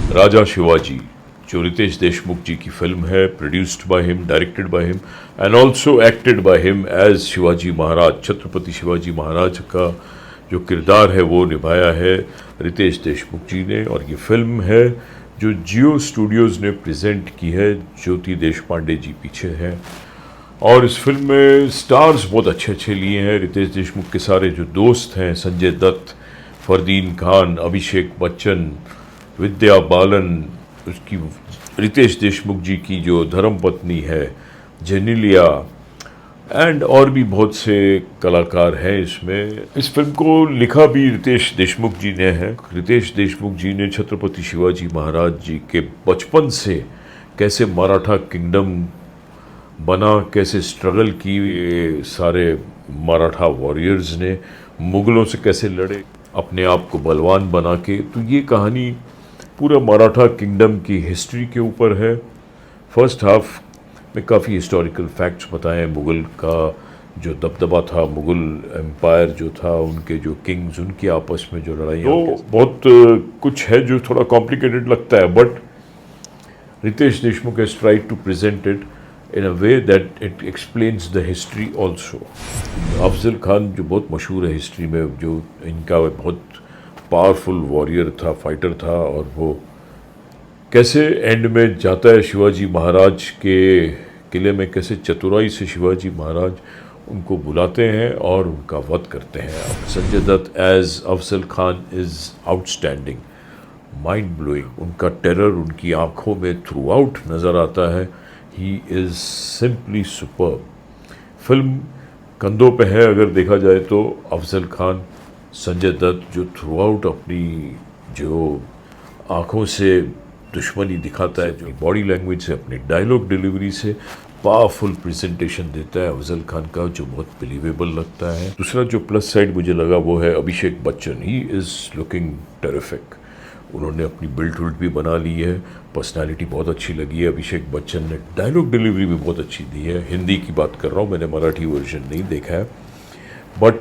राजा शिवाजी, जो रितेश देशमुख जी की फिल्म है, produced by him, directed by him and also acted by him as Shivaji Maharaj. Chhatrapati Shivaji Maharaj का जो किरदार है वो निभाया है रितेश देशमुख जी ने, और ये फिल्म है जो जियो स्टूडियोज़ ने प्रेजेंट की है। ज्योति देशपांडे जी पीछे हैं और इस फिल्म में स्टार्स बहुत अच्छे अच्छे लिए हैं। रितेश देशमुख के सारे जो दोस्त हैं, संजय दत्त, फरदीन खान, अभिषेक बच्चन, विद्या बालन, उसकी रितेश देशमुख जी की जो धर्मपत्नी है जेनेलिया, एंड और भी बहुत से कलाकार हैं इसमें। इस फिल्म को लिखा भी रितेश देशमुख जी ने है। रितेश देशमुख जी ने छत्रपति शिवाजी महाराज जी के बचपन से कैसे मराठा किंगडम बना, कैसे स्ट्रगल की ये सारे मराठा वॉरियर्स ने, मुगलों से कैसे लड़े अपने आप को बलवान बना के, तो ये कहानी पूरा मराठा किंगडम की हिस्ट्री के ऊपर है। फर्स्ट हाफ में काफ़ी हिस्टोरिकल फैक्ट्स बताए, मुग़ल का जो दबदबा था, मुग़ल एम्पायर जो था, उनके जो किंग्स, उनकी आपस में जो लड़ाई, तो बहुत कुछ है जो थोड़ा कॉम्प्लिकेटेड लगता है, but Ritesh Deshmukh has tried to present it in a way that it explains the history also. Afzal Khan जो बहुत मशहूर है हिस्ट्री में, जो इनका बहुत पावरफुल वॉरियर था, फाइटर था, और वो कैसे एंड में जाता है शिवाजी महाराज के किले में, कैसे चतुराई से शिवाजी महाराज उनको बुलाते हैं और उनका वध करते हैं। Sanjay Dutt as Afzal Khan is outstanding, mind blowing. उनका टेरर उनकी आँखों में थ्रू आउट नज़र आता है। He is simply superb. Film कंधों पे है अगर देखा जाए तो अफजल खान, संजय दत्त जो थ्रू आउट अपनी जो आँखों से दुश्मनी दिखाता है, जो बॉडी लैंग्वेज से, अपनी डायलॉग डिलीवरी से पावरफुल प्रेजेंटेशन देता है अफजल खान का, जो बहुत बिलीवेबल लगता है। दूसरा जो प्लस साइड मुझे लगा वो है Abhishek Bachchan. He is looking terrific. उन्होंने अपनी बिल्ट विल्ट भी बना ली है, पर्सनालिटी बहुत अच्छी लगी है अभिषेक बच्चन ने, डायलॉग डिलीवरी भी बहुत अच्छी दी है। हिंदी की बात कर रहा हूँ, मैंने मराठी वर्जन नहीं देखा है, बट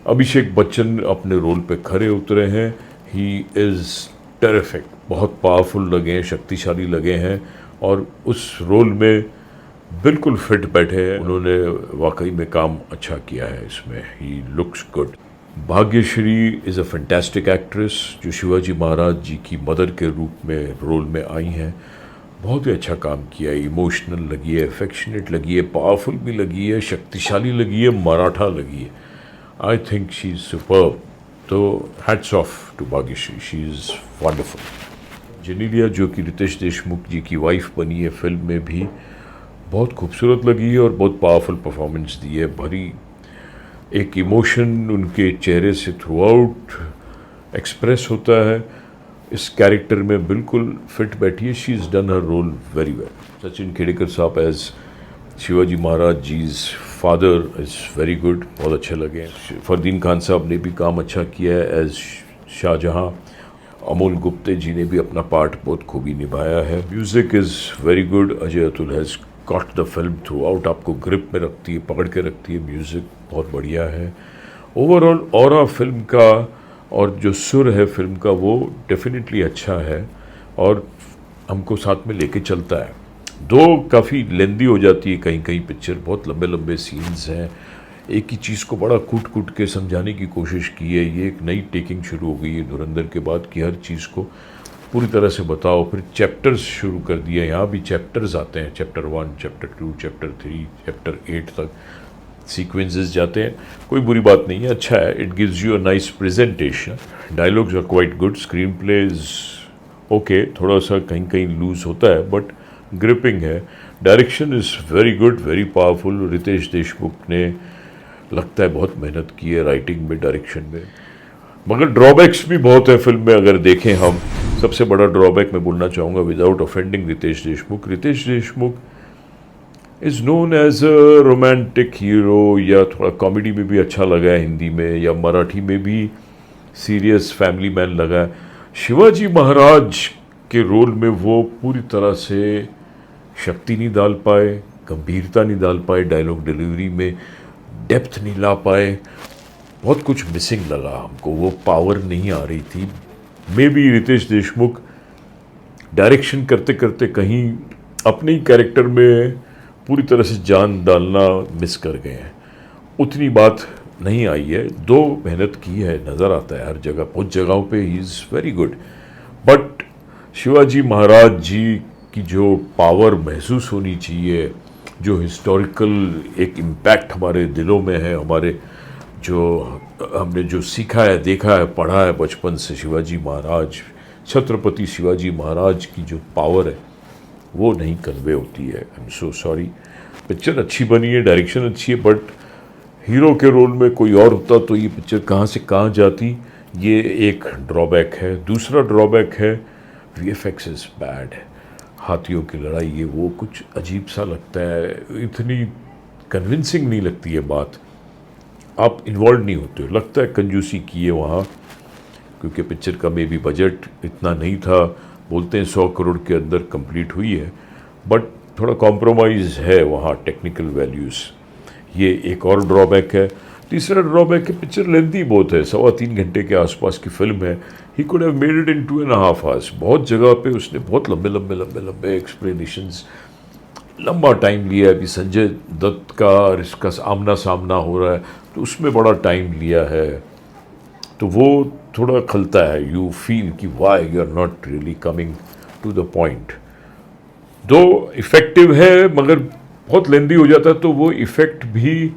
अभिषेक बच्चन अपने रोल पे खरे उतरे हैं। ही इज़ टेरिफिक, बहुत पावरफुल लगे हैं, शक्तिशाली लगे हैं, और उस रोल में बिल्कुल फिट बैठे हैं। उन्होंने वाकई में काम अच्छा किया है इसमें। He looks good. Bhagyashree is a fantastic actress, जो शिवाजी महाराज जी की मदर के रूप में रोल में आई हैं। बहुत ही अच्छा काम किया है। इमोशनल लगी है, अफेक्शनेट लगी है, पावरफुल भी लगी है, शक्तिशाली लगी है, मराठा लगी है। I think she is superb. तो hats off to Bhagyashree, she is wonderful. Genelia जो कि रितेश देशमुख जी की वाइफ बनी है फिल्म में, भी बहुत खूबसूरत लगी है और बहुत पावरफुल परफॉर्मेंस दी है। भरी एक इमोशन उनके चेहरे से थ्रू आउट एक्सप्रेस होता है। इस कैरेक्टर में बिल्कुल फिट बैठी है। She is done her role very well. Sachin Khedekar sahab as Shivaji Maharaj जीज फादर इज़ वेरी गुड, बहुत अच्छे लगे। फरदीन खान साहब ने भी काम अच्छा किया है एज शाहजहाँ। अमोल गुप्ते जी ने भी अपना पार्ट बहुत खूबी निभाया है। Music is very good. Ajay Atul has got the film through out, आपको ग्रिप में रखती है, पकड़ के रखती है। म्यूज़िक बहुत बढ़िया है। ओवरऑल ऑरा फिल्म का और जो सुर है फिल्म का वो डेफिनेटली अच्छा है और हमको साथ में लेके चलता है। दो काफ़ी लेंदी हो जाती है कहीं कहीं पिक्चर, बहुत लंबे लंबे सीन्स हैं, एक ही चीज़ को बड़ा कूट कूट के समझाने की कोशिश की है। ये एक नई टेकिंग शुरू हो गई है धुरंधर के बाद कि हर चीज़ को पूरी तरह से बताओ। फिर चैप्टर्स शुरू कर दिया, यहाँ भी चैप्टर्स आते हैं, चैप्टर 1, चैप्टर 2, चैप्टर 3, चैप्टर 8 तक सीक्वेंसेस जाते हैं। कोई बुरी बात नहीं है, अच्छा है। It gives you a nice presentation. Dialogues are quite good, screen play is okay, थोड़ा सा कहीं कहीं लूज होता है बट ग्रिपिंग है। Direction is very good, very powerful. Ritesh Deshmukh ने लगता है बहुत मेहनत की है राइटिंग में, डायरेक्शन में, मगर ड्रॉबैक्स भी बहुत है फिल्म में अगर देखें हम। सबसे बड़ा ड्रॉबैक मैं बोलना चाहूँगा without offending Ritesh Deshmukh is known as a romantic hero, या थोड़ा कॉमेडी में भी अच्छा लगा है हिंदी में, या मराठी में भी सीरियस फैमिली मैन लगा है। शिवाजी महाराज के रोल में वो पूरी तरह से शक्ति नहीं डाल पाए, गंभीरता नहीं डाल पाए, डायलॉग डिलीवरी में डेप्थ नहीं ला पाए, बहुत कुछ मिसिंग लगा हमको, वो पावर नहीं आ रही थी। Maybe Ritesh Deshmukh direction करते करते कहीं अपने ही कैरेक्टर में पूरी तरह से जान डालना मिस कर गए हैं। उतनी बात नहीं आई है, दो मेहनत की है, नज़र आता है हर जगह, बहुत जगहों पे he is very good. But Shivaji Maharaj ji की जो पावर महसूस होनी चाहिए, जो हिस्टोरिकल एक इम्पैक्ट हमारे दिलों में है, हमारे जो हमने जो सीखा है, देखा है, पढ़ा है बचपन से, शिवाजी महाराज, छत्रपति शिवाजी महाराज की जो पावर है वो नहीं कन्वे होती है। I am so sorry. Picture अच्छी बनी है, डायरेक्शन अच्छी है, बट हीरो के रोल में कोई और होता तो ये पिक्चर कहाँ से कहाँ जाती, ये एक ड्रॉबैक है। दूसरा ड्रॉबैक है वीएफएक्स इज़ बैड। हाथियों की लड़ाई ये वो कुछ अजीब सा लगता है, इतनी कन्विंसिंग नहीं लगती है बात, आप इन्वॉल्व नहीं होते हो, लगता है कंजूसी की है वहाँ, क्योंकि पिक्चर का मे बी बजट इतना नहीं था। बोलते हैं 100 करोड़ के अंदर कंप्लीट हुई है, बट थोड़ा कॉम्प्रोमाइज़ है वहाँ टेक्निकल वैल्यूज़, ये एक और ड्रॉबैक है। तीसरा ड्रॉबैक है पिक्चर लेंथी बहुत है, 3.25 घंटे के आसपास की फिल्म है। He could have made it in 2.5 hours. बहुत जगह पे उसने बहुत लंबे लंबे लंबे लंबे एक्सप्लेनेशंस, लंबा टाइम लिया। अभी संजय दत्त का और इसका आमना सामना हो रहा है तो उसमें बड़ा टाइम लिया है, तो वो थोड़ा खलता है। यू फील कि why you are not really coming to the point. Though effective है मगर बहुत लेंदी हो जाता है, तो वो इफ़ेक्ट भी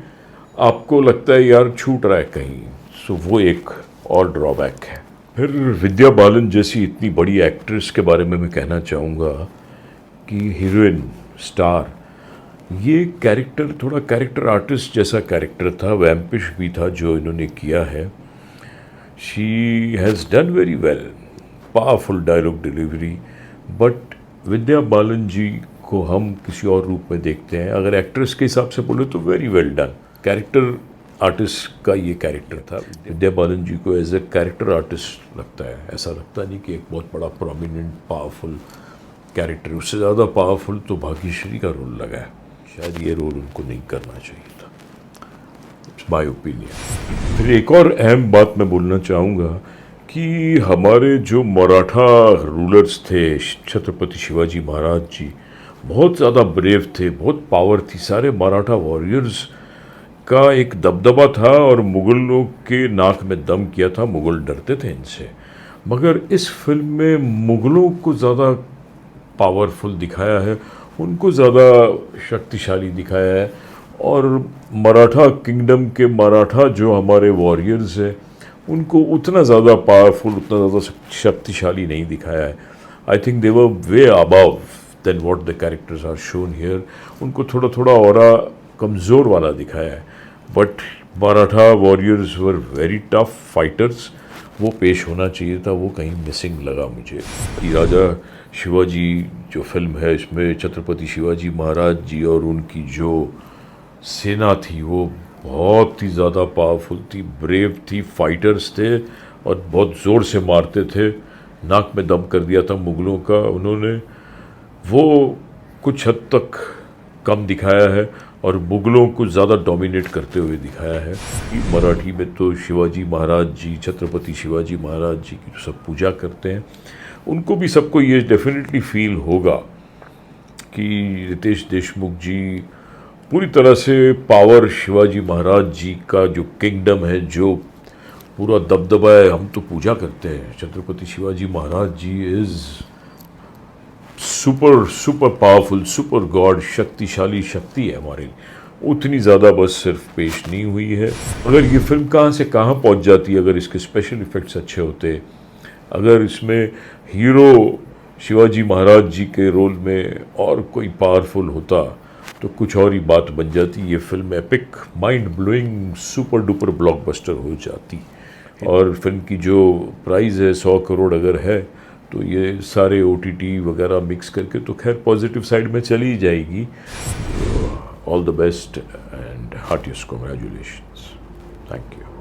आपको लगता है यार छूट रहा है कहीं, सो वो एक और ड्रॉबैक है। फिर विद्या बालन जैसी इतनी बड़ी एक्ट्रेस के बारे में मैं कहना चाहूँगा कि हीरोइन स्टार, ये कैरेक्टर थोड़ा कैरेक्टर आर्टिस्ट जैसा कैरेक्टर था, वैम्पिश भी था जो इन्होंने किया है। She has done very well, powerful dialogue delivery, but Vidya Balan ji को हम किसी और रूप में देखते हैं। अगर एक्ट्रेस के हिसाब से बोले तो very well done. Character artist का ये कैरेक्टर था। विद्या बालन जी को एज ए कैरेक्टर आर्टिस्ट लगता है, ऐसा लगता नहीं कि एक बहुत बड़ा प्रोमिनेंट पावरफुल कैरेक्टर। उससे ज़्यादा पावरफुल तो भाग्यश्री का रोल लगा है, शायद ये रोल उनको नहीं करना चाहिए था, इट्स माई ओपिनियन। फिर एक और अहम बात मैं बोलना चाहूँगा कि हमारे जो मराठा रूलर्स थे, छत्रपति शिवाजी महाराज जी बहुत ज़्यादा ब्रेव थे, बहुत पावर थी। सारे मराठा वॉरियर्स का एक दबदबा था और मुग़लों के नाक में दम किया था, मुग़ल डरते थे इनसे। मगर इस फिल्म में मुग़लों को ज़्यादा पावरफुल दिखाया है, उनको ज़्यादा शक्तिशाली दिखाया है, और मराठा किंगडम के मराठा जो हमारे वॉरियर्स हैं उनको उतना ज़्यादा पावरफुल, उतना ज़्यादा शक्तिशाली नहीं दिखाया है। I think they were way above than what the characters are shown here. उनको थोड़ा थोड़ा और कमज़ोर वाला दिखाया है, but Maratha warriors were very tough fighters, वो पेश होना चाहिए था, वो कहीं मिसिंग लगा मुझे। राजा शिवाजी जो फिल्म है, इसमें छत्रपति शिवाजी महाराज जी और उनकी जो सेना थी वो बहुत ही ज़्यादा पावरफुल थी, ब्रेव थी, फाइटर्स थे और बहुत ज़ोर से मारते थे। नाक में दम कर दिया था मुग़लों का उन्होंने, वो कुछ हद तक कम दिखाया है और मुग़लों को ज़्यादा डोमिनेट करते हुए दिखाया है। मराठी में तो शिवाजी महाराज जी, छत्रपति शिवाजी महाराज जी की जो सब पूजा करते हैं, उनको भी सबको ये डेफिनेटली फील होगा कि रितेश देशमुख जी पूरी तरह से पावर शिवाजी महाराज जी का जो किंगडम है, जो पूरा दबदबा है, हम तो पूजा करते हैं। Chhatrapati Shivaji Maharaj ji is super powerful, super god, शक्तिशाली शक्ति है हमारे लिए, उतनी ज़्यादा बस सिर्फ पेश नहीं हुई है। अगर ये फिल्म कहाँ से कहाँ पहुँच जाती, अगर इसके स्पेशल इफ़ेक्ट्स अच्छे होते, अगर इसमें हीरो शिवाजी महाराज जी के रोल में और कोई पावरफुल होता तो कुछ और ही बात बन जाती। ये film epic, mind blowing, super duper blockbuster हो जाती। और फिल्म की जो प्राइस है 100 करोड़ अगर है, तो ये सारे OTT वगैरह मिक्स करके तो खैर पॉजिटिव साइड में चली जाएगी। All the best and heartiest congratulations, thank you.